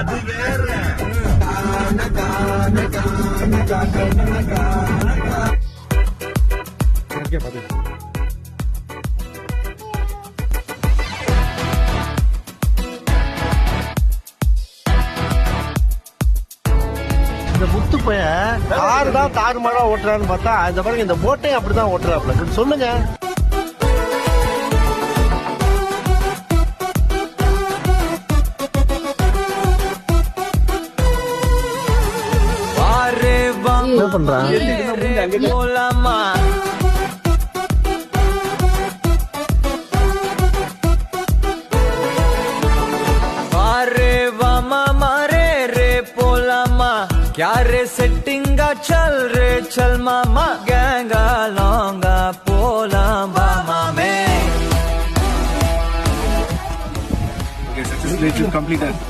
அது வேற. இந்த முத்து பையன் காரு தான் தாறுமாறா ஓட்டுறான்னு பார்த்தா இந்த பாருங்க இந்த போட்டையும் அப்படிதான் ஓட்டுறாப்ல. கொஞ்சம் சொல்லுங்க. என்ன பண்றான்? क्या रे सेटिंगा चल रे चल मामा गैंगा लौंगा पोला मामा में Okay, successfully completed.